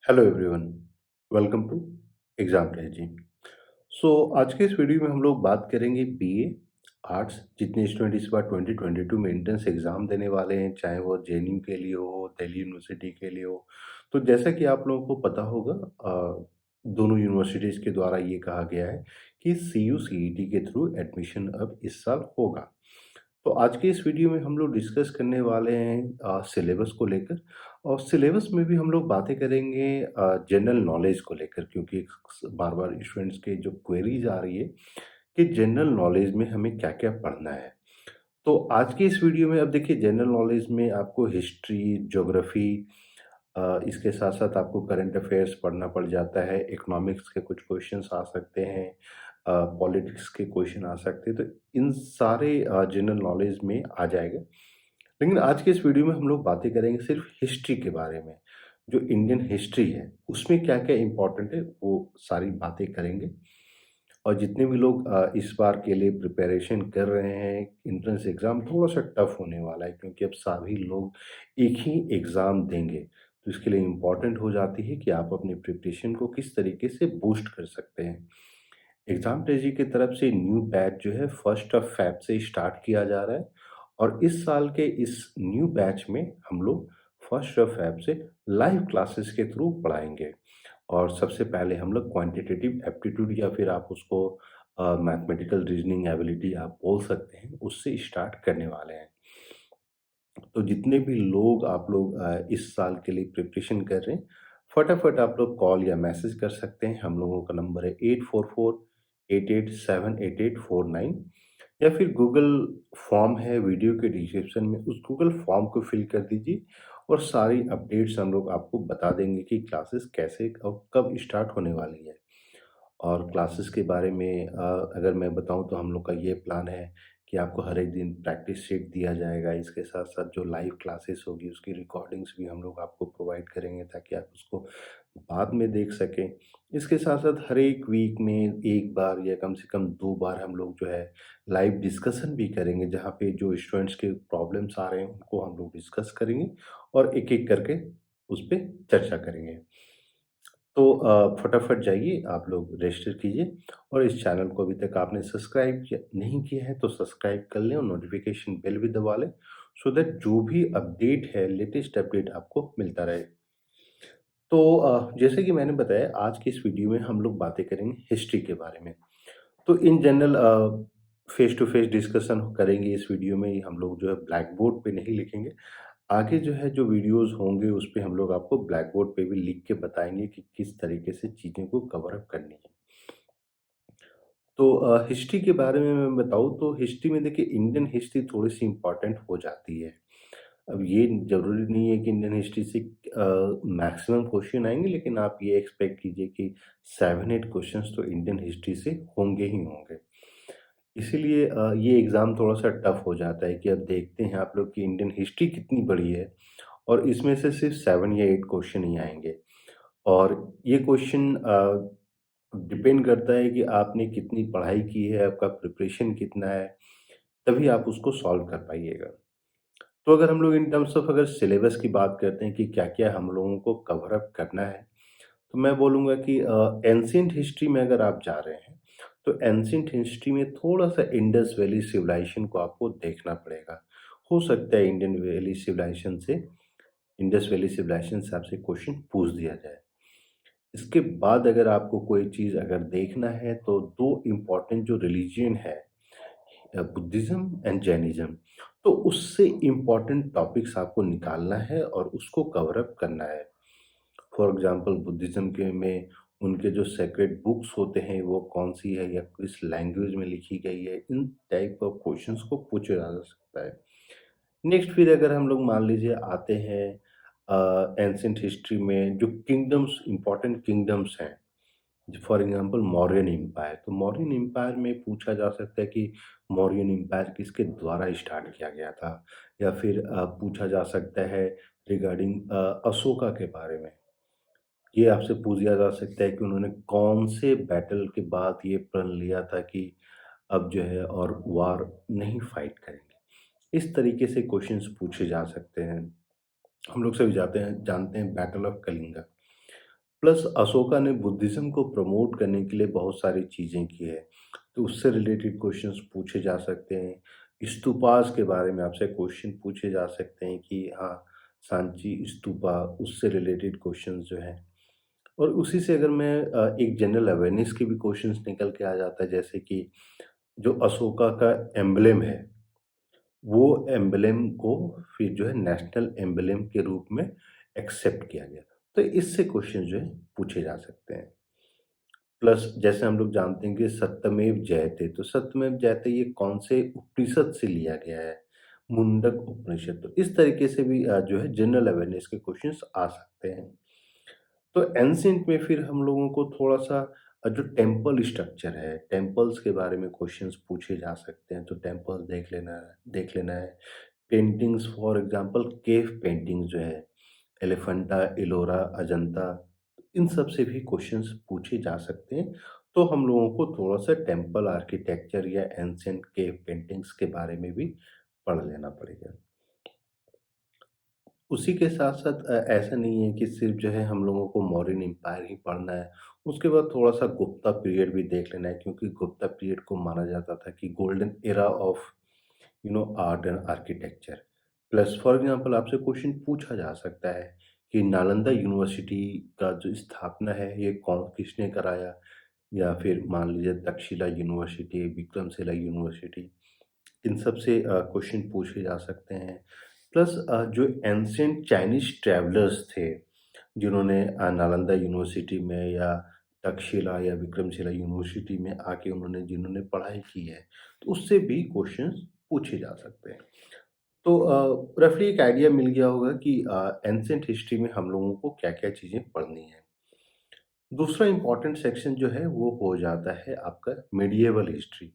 Hello everyone, welcome to exam ji. आज के इस वीडियो में हम लोग बात करेंगे बीए आर्ट्स। जितने स्टूडेंट इस बार 2022 में एंट्रेंस एग्जाम देने वाले हैं, चाहे वो जेएनयू के लिए हो, दिल्ली यूनिवर्सिटी के लिए हो, तो जैसा कि आप लोगों को पता होगा, दोनों यूनिवर्सिटीज के द्वारा ये कहा गया है कि सीयू सीईटी के थ्रू एडमिशन अब इस साल होगा। तो आज के इस वीडियो में हम लोग डिस्कस करने वाले हैं सिलेबस को लेकर, और सिलेबस में भी हम लोग बातें करेंगे जनरल नॉलेज को लेकर, क्योंकि बार बार स्टूडेंट्स के जो क्वेरीज आ रही है कि जनरल नॉलेज में हमें क्या क्या पढ़ना है। तो आज के इस वीडियो में अब देखिए, जनरल नॉलेज में आपको हिस्ट्री, ज्योग्राफी, इसके साथ साथ आपको करंट अफेयर्स पढ़ना पड़ जाता है, इकोनॉमिक्स के कुछ क्वेश्चंस आ सकते हैं, पॉलिटिक्स के क्वेश्चन आ सकते हैं। तो इन सारे जनरल नॉलेज में आ जाएगा। लेकिन आज के इस वीडियो में हम लोग बातें करेंगे सिर्फ हिस्ट्री के बारे में। जो इंडियन हिस्ट्री है उसमें क्या क्या इम्पोर्टेंट है वो सारी बातें करेंगे। और जितने भी लोग इस बार के लिए प्रिपरेशन कर रहे हैं, एंट्रेंस एग्ज़ाम थोड़ा सा टफ होने वाला है, क्योंकि अब सभी लोग एक ही एग्ज़ाम देंगे। तो इसके लिए इम्पोर्टेंट हो जाती है कि आप अपनी प्रिपरेशन को किस तरीके से बूस्ट कर सकते हैं। एग्ज़ाम जी की तरफ से न्यू बैच जो है 1 फ़ैब से स्टार्ट किया जा रहा है, और इस साल के इस न्यू बैच में हम लोग 1 फ़ैब से लाइव क्लासेस के थ्रू पढ़ाएंगे। और सबसे पहले हम लोग क्वांटिटेटिव एप्टीट्यूड, या फिर आप उसको मैथमेटिकल रीजनिंग एबिलिटी आप बोल सकते हैं, उससे स्टार्ट करने वाले हैं। तो जितने भी लोग आप लोग इस साल के लिए प्रिपरेशन कर रहे हैं, फटाफट आप लोग कॉल या मैसेज कर सकते हैं। हम लोगों का नंबर है 8448878849, या फिर गूगल फॉर्म है वीडियो के डिस्क्रिप्शन में, उस गूगल फॉर्म को फिल कर दीजिए, और सारी अपडेट्स हम लोग आपको बता देंगे कि क्लासेस कैसे और कब स्टार्ट होने वाली है। और क्लासेस के बारे में अगर मैं बताऊँ तो हम लोग का ये प्लान है कि आपको हर एक दिन प्रैक्टिस सेट दिया जाएगा। इसके साथ-साथ जो लाइव क्लासेस होगी उसकी रिकॉर्डिंग्स भी हम लोग आपको प्रोवाइड करेंगे, ताकि आप उसको बाद में देख सकें। इसके साथ-साथ हर एक वीक में 1 बार या कम से कम 2 बार हम लोग जो है लाइव डिस्कशन भी करेंगे, जहाँ पे जो स्टूडेंट्स के प्रॉब्लम्स आ रहे हैं उनको हम लोग डिस्कस करेंगे, और एक-एक करके उस पे चर्चा करेंगे। तो फटाफट जाइए, आप लोग रजिस्टर कीजिए, और इस चैनल को अभी तक आपने सब्सक्राइब किया नहीं किया है तो सब्सक्राइब कर लें, और नोटिफिकेशन बेल भी दबा लें, सो दैट जो भी अपडेट है, लेटेस्ट अपडेट आपको मिलता रहे। तो जैसे कि मैंने बताया, आज की इस वीडियो में हम लोग बातें करेंगे हिस्ट्री के बारे में। तो in general face to face discussion करेंगे इस वीडियो में। हम लोग जो है ब्लैक बोर्ड पे नहीं लिखेंगे। आगे जो है जो वीडियोज़ होंगे उस पे हम लोग आपको ब्लैक बोर्ड पे भी लिख के बताएँगे कि किस तरीके से चीज़ों को कवर अप करनी है। तो हिस्ट्री के बारे में मैं बताऊँ तो हिस्ट्री में देखिए, इंडियन हिस्ट्री थोड़ी-सी इम्पोर्टेंट हो जाती है। अब ये ज़रूरी नहीं है कि इंडियन हिस्ट्री से मैक्सिमम क्वेश्चन आएँगे, लेकिन आप ये एक्सपेक्ट कीजिए कि 7-8 क्वेश्चंस तो इंडियन हिस्ट्री से होंगे ही होंगे। इसीलिए ये एग्ज़ाम थोड़ा-सा टफ हो जाता है कि अब देखते हैं आप लोग की इंडियन हिस्ट्री कितनी बड़ी है, और इसमें से सिर्फ 7 या 8 क्वेश्चन ही आएँगे। और ये क्वेश्चन डिपेंड करता है कि आपने कितनी पढ़ाई की है, आपका प्रिपरेशन कितना है, तभी आप उसको सॉल्व कर पाइएगा। तो अगर हम लोग इन टर्म्स ऑफ अगर सिलेबस की बात करते हैं कि क्या-क्या हम लोगों को कवर अप करना है, तो मैं बोलूँगा कि एंशिएंट हिस्ट्री में अगर आप जा रहे हैं, तो एंशिएंट हिस्ट्री में थोड़ा-सा इंडस वैली सिविलाइजेशन को आपको देखना पड़ेगा। हो सकता है इंडस वैली सिविलाइजेशन से आपसे क्वेश्चन पूछ दिया जाए। इसके बाद अगर आपको कोई चीज़ अगर देखना है, तो 2 इम्पोर्टेंट जो रिलिजन है, बुद्धिज़्म एंड जैनिज़्म, तो उससे इम्पोर्टेंट टॉपिक्स आपको निकालना है और उसको कवर अप करना है। फॉर एग्ज़ाम्पल बुद्धिज़्म के में उनके जो सेक्रेड बुक्स होते हैं वो कौन-सी है, या किस लैंग्वेज में लिखी गई है, इन टाइप ऑफ क्वेश्चंस को पूछा जा सकता है। नेक्स्ट फिर अगर हम लोग मान लीजिए आते हैं एंशिएंट हिस्ट्री में जो किंगडम्स, इम्पोर्टेंट किंगडम्स हैं, फॉर एग्जांपल मौर्यन एम्पायर। तो मौर्यन एम्पायर में पूछा जा सकता है कि मौर्यन एम्पायर किसके द्वारा स्टार्ट किया गया था, या फिर पूछा जा सकता है रिगार्डिंग अशोका के बारे में। ये आपसे पूछ लिया जा सकता है कि उन्होंने कौन से बैटल के बाद ये प्रण लिया था कि अब जो है और वार नहीं फाइट करेंगे। इस तरीके से क्वेश्चंस पूछे जा सकते हैं। हम लोग सभी जानते हैं battle of Kalinga. Plus Ashoka ने बुद्धिज़्म को प्रमोट करने के लिए बहुत सारी चीज़ें की है, तो उससे रिलेटेड क्वेश्चंस पूछे जा सकते हैं। स्तूपास के बारे में आपसे क्वेश्चन पूछे जा सकते हैं कि हाँ, सांची स्तूपा उससे रिलेटेड क्वेश्चंस जो हैं। और उसी से अगर मैं एक जनरल अवेयरनेस के भी क्वेश्चंस निकल के आ जाता है, जैसे कि जो अशोका का एम्ब्लेम है, वो एम्ब्लेम को फिर जो है नेशनल एम्ब्लेम के रूप में एक्सेप्ट किया गया। तो इससे क्वेश्चन जो है पूछे जा सकते हैं। प्लस जैसे हम लोग जानते हैं कि सत्यमेव जयते, तो सत्यमेव जयते ये कौन से उपनिषद से लिया गया है? मुंडक उपनिषद। तो इस तरीके से भी जो है जनरल अवेयरनेस के क्वेश्चंस आ सकते हैं। तो एंशिएंट में फिर हम लोगों को थोड़ा-सा जो टेम्पल स्ट्रक्चर है, टेम्पल्स के बारे में क्वेश्चंस पूछे जा सकते हैं, तो टेम्पल देख लेना है। Paintings for example cave painting जो है, एलिफेंटा, इलोरा, अजंता, इन सब से भी क्वेश्चंस पूछे जा सकते हैं। तो हम लोगों को थोड़ा-सा टेम्पल आर्किटेक्चर या एंशिएंट केव पेंटिंग्स के बारे में भी पढ़ लेना पड़ेगा। उसी के साथ-साथ ऐसा नहीं है कि सिर्फ़ जो है हम लोगों को मौर्यन एम्पायर ही पढ़ना है। उसके बाद थोड़ा-सा गुप्ता पीरियड भी देख लेना है, क्योंकि गुप्ता पीरियड को माना जाता था कि golden era of art and architecture. Plus for example आपसे क्वेश्चन पूछा जा सकता है कि नालंदा यूनिवर्सिटी का जो स्थापना है, ये किसने कराया? या फिर मान लीजिए तक्षशिला यूनिवर्सिटी, विक्रमशिला यूनिवर्सिटी, इन सब से क्वेश्चन पूछे जा सकते हैं। प्लस जो एंशिएंट चाइनीज़ ट्रैवलर्स थे, जिन्होंने नालंदा यूनिवर्सिटी में या तक्षशिला या विक्रमशिला यूनिवर्सिटी में आके जिन्होंने पढ़ाई की है, तो उससे भी क्वेश्चंस पूछे जा सकते हैं। तो रफ़ली एक आइडिया मिल गया होगा कि एंशिएंट हिस्ट्री में हम लोगों को क्या-क्या चीज़ें पढ़नी हैं। दूसरा इम्पोर्टेंट सेक्शन जो है वो हो जाता है आपका मिडिएवल हिस्ट्री।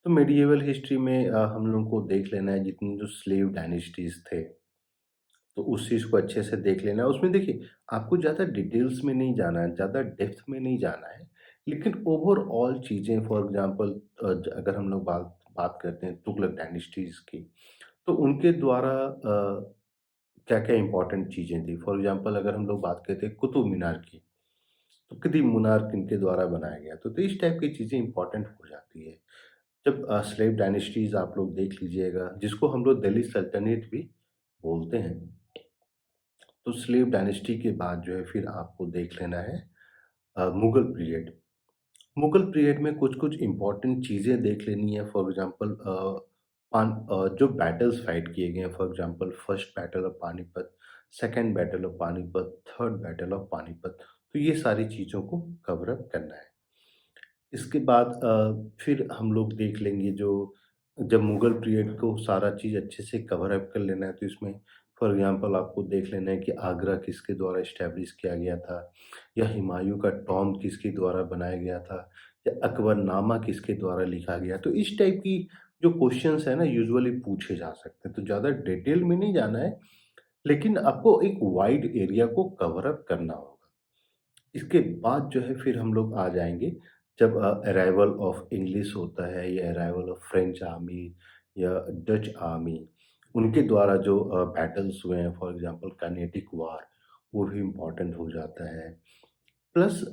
तो मिडिएवल हिस्ट्री में हम लोगों को देख लेना है जितनी जो स्लेव डायनेस्टीज़ थे, तो उस चीज़ को अच्छे से देख लेना है। उसमें देखिए, आपको ज़्यादा डिटेल्स में नहीं जाना है, ज़्यादा डेप्थ में नहीं जाना है, लेकिन ओवरऑल चीज़ें फॉर एग्ज़ाम्पल अगर हम लोग बात बात करते हैं तुगलक डायनेस्टीज़ की, तो उनके द्वारा क्या-क्या इम्पोर्टेंट चीज़ें थी। फॉर एग्ज़ाम्पल अगर हम लोग बात करते हैं कुतुब मीनार की, तो कुतुब मीनार किनके द्वारा बनाया गया? तो इस टाइप की चीज़ें इम्पोर्टेंट हो जाती है। जब स्लेव डायनेस्टीज़ आप लोग देख लीजिएगा, जिसको हम लोग दिल्ली सल्तनत भी बोलते हैं। तो स्लेव डायनेस्टी के बाद जो है फिर आपको देख लेना है मुगल पीरियड। मुगल पीरियड में कुछ-कुछ इम्पोर्टेंट चीज़ें देख लेनी है। फॉर एग्ज़ाम्पल जो बैटल्स फाइट किए गए हैं, for example first battle of Panipat, second battle of Panipat, third battle of Panipat. तो ये सारी चीज़ों को कवर अप करना है। इसके बाद फिर हम लोग देख लेंगे जो जब मुगल पीरियड को सारा चीज़ अच्छे से कवर अप कर लेना है, तो इसमें फॉर एग्ज़ाम्पल आपको देख लेना है कि आगरा किसके द्वारा एस्टैब्लिश किया गया था, या हुमायूँ का टॉम्ब किसके द्वारा बनाया गया था, या अकबरनामा किसके द्वारा लिखा गया। तो इस टाइप की जो क्वेश्चंस हैं ना, यूजुअली पूछे जा सकते हैं। तो ज़्यादा डिटेल में नहीं जाना है, लेकिन आपको एक वाइड एरिया को कवर अप करना होगा। इसके बाद जो है फिर हम लोग आ जाएँगे जब अराइवल ऑफ इंग्लिश होता है, या अराइवल ऑफ फ्रेंच आर्मी या डच आर्मी, उनके द्वारा जो बैटल्स हुए हैं, फॉर एग्ज़ाम्पल कार्नेटिक वार, वो भी इम्पोर्टेंट हो जाता है। प्लस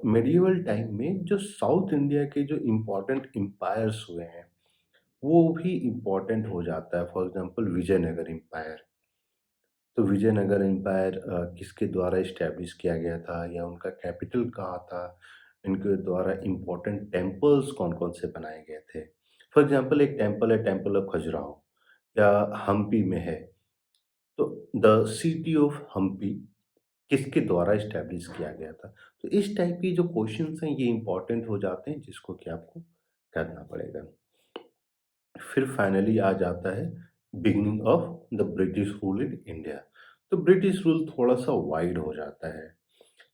मेडिएवल टाइम में जो साउथ इंडिया के जो इम्पोर्टेंट एम्पायर्स हुए हैं, वो भी इम्पोर्टेंट हो जाता है। For example Vijayanagara empire. तो विजयनगर एम्पायर किसके द्वारा एस्टैब्लिश किया गया था, या उनका कैपिटल कहाँ था? इनके द्वारा इम्पोर्टेंट टेम्पल्स कौन-कौन से बनाए गए थे? फॉर एग्ज़ाम्पल एक टेम्पल है, टेम्पल ऑफ खजुराहो, या हम्पी में है। तो द सिटी ऑफ हम्पी किसके द्वारा एस्टैब्लिश किया गया था? तो इस टाइप की जो क्वेश्चन्स हैं, ये इम्पोर्टेंट हो जाते हैं, जिसको कि आपको करना पड़ेगा। फिर फाइनली आ जाता है beginning of the British rule in India. तो ब्रिटिश रूल थोड़ा-सा वाइड हो जाता है।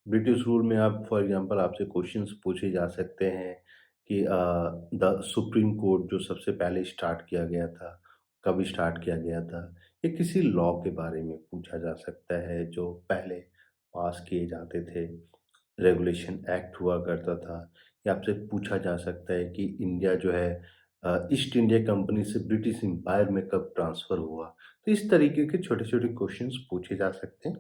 ब्रिटिश रूल में आप फॉर एग्ज़ाम्पल आपसे क्वेश्चंस पूछे जा सकते हैं कि द सुप्रीम कोर्ट जो सबसे पहले स्टार्ट किया गया था, कब स्टार्ट किया गया था? या किसी लॉ के बारे में पूछा जा सकता है जो पहले पास किए जाते थे। रेगुलेशन एक्ट हुआ करता था, या आपसे पूछा जा सकता है कि इंडिया जो है ईस्ट इंडिया कंपनी से ब्रिटिश एम्पायर में कब ट्रांसफ़र हुआ। तो इस तरीके के छोटे-छोटे क्वेश्चंस पूछे जा सकते हैं।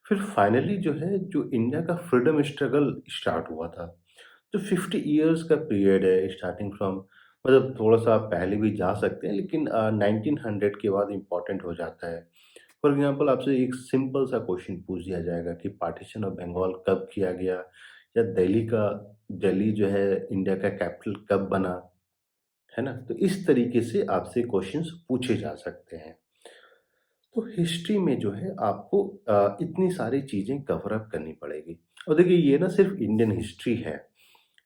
फिर फाइनली जो है, जो इंडिया का फ्रीडम स्ट्रगल स्टार्ट हुआ था, जो 50 इयर्स का पीरियड है स्टार्टिंग फ्रॉम, मतलब थोड़ा-सा आप पहले भी जा सकते हैं, लेकिन 1900 के बाद इम्पोर्टेंट हो जाता है। फॉर एग्ज़ाम्पल आपसे एक सिंपल सा क्वेश्चन पूछ दिया जाएगा कि पार्टीशन ऑफ बंगाल कब किया गया? या दिल्ली जो है इंडिया का कैपिटल कब बना? है ना? तो इस तरीके से आपसे क्वेश्चंस पूछे जा सकते हैं। तो हिस्ट्री में जो है आपको इतनी सारी चीज़ें कवर अप करनी पड़ेगी। और देखिए ये ना सिर्फ़ इंडियन हिस्ट्री है,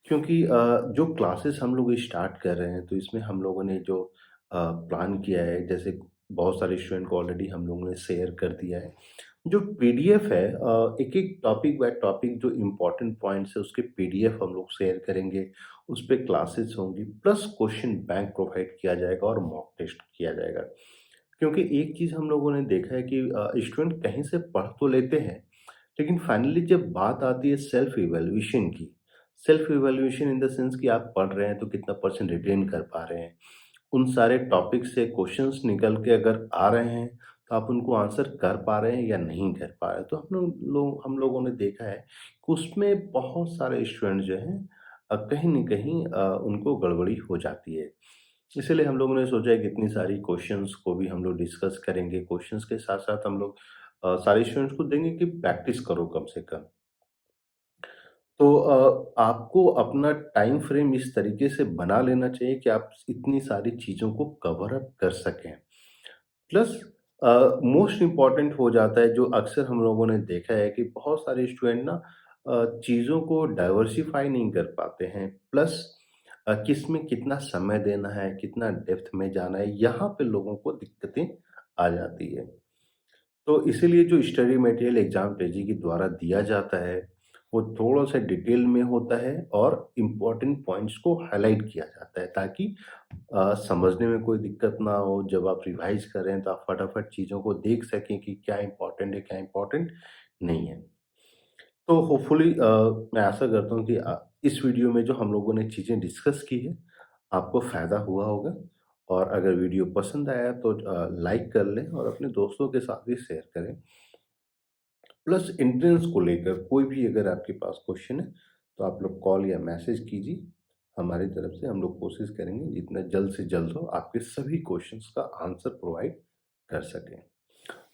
क्योंकि जो क्लासेस हम लोग स्टार्ट कर रहे हैं, तो इसमें हम लोगों ने जो प्लान किया है, जैसे बहुत सारे स्टूडेंट को ऑलरेडी हम लोगों ने शेयर कर दिया है। जो पीडीएफ है, एक-एक टॉपिक बाय टॉपिक जो इम्पोर्टेंट पॉइंट्स है उसके पीडीएफ हम लोग शेयर करेंगे, उस पे क्लासेस होंगी, प्लस क्वेश्चन बैंक प्रोवाइड किया जाएगा और मॉक टेस्ट किया जाएगा। क्योंकि एक चीज़ हम लोगों ने देखा है कि स्टूडेंट कहीं से पढ़ तो लेते हैं, लेकिन फाइनली जब बात आती है self evaluation in the sense कि आप पढ़ रहे हैं तो कितना परसेंट रिटेन कर पा रहे हैं। उन सारे टॉपिक से क्वेश्चंस निकल के अगर आ रहे हैं, तो आप उनको आंसर कर पा रहे हैं या नहीं कर पा रहे हैं। तो हम लोगों ने देखा है कि उसमें बहुत सारे स्टूडेंट जो हैं कहीं न कहीं उनको गड़बड़ी हो जाती है। इसीलिए हम लोगों ने सोचा है कि इतनी सारी क्वेश्चंस को भी हम लोग डिस्कस करेंगे। क्वेश्चंस के साथ-साथ हम लोग सारे स्टूडेंट्स को देंगे कि प्रैक्टिस करो कम से कम। तो आपको अपना टाइम फ्रेम इस तरीके से बना लेना चाहिए कि आप इतनी सारी चीज़ों को कवर अप कर सकें। प्लस मोस्ट इम्पोर्टेंट हो जाता है, जो अक्सर हम लोगों ने देखा है कि बहुत सारे स्टूडेंट ना चीज़ों को डाइवर्सिफ़ाई नहीं कर पाते हैं। प्लस किसमें कितना समय देना है, कितना डेप्थ में जाना है, यहाँ पे लोगों को दिक्कतें आ जाती है। तो इसीलिए जो स्टडी मटेरियल एग्ज़ाम पेजी के द्वारा दिया जाता है, वो थोड़ा-सा डिटेल में होता है और इम्पोर्टेंट पॉइंट्स को हाइलाइट किया जाता है, ताकि समझने में कोई दिक्कत ना हो। जब आप रिवाइज़ कर रहे हैं तो आप फटाफट चीज़ों को देख सकें कि क्या इम्पोर्टेंट है, क्या इम्पोर्टेंट नहीं है। तो होपफुली मैं आशा करता हूँ कि इस वीडियो में जो हम लोगों ने चीज़ें डिस्कस की है, आपको फ़ायदा हुआ होगा। और अगर वीडियो पसंद आया तो लाइक कर लें और अपने दोस्तों के साथ भी शेयर करें। प्लस एंट्रेंस को लेकर कोई भी अगर आपके पास क्वेश्चन है, तो आप लोग कॉल या मैसेज कीजिए। हमारी तरफ से हम लोग कोशिश करेंगे जितना जल्द से जल्द हो आपके सभी क्वेश्चंस का आंसर प्रोवाइड कर सकें।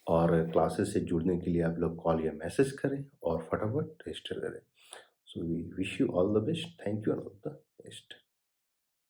और क्लासेस से जुड़ने के लिए आप लोग कॉल या मैसेज करें और फटाफट रजिस्टर करें। So we wish you all the best. Thank you and all the best.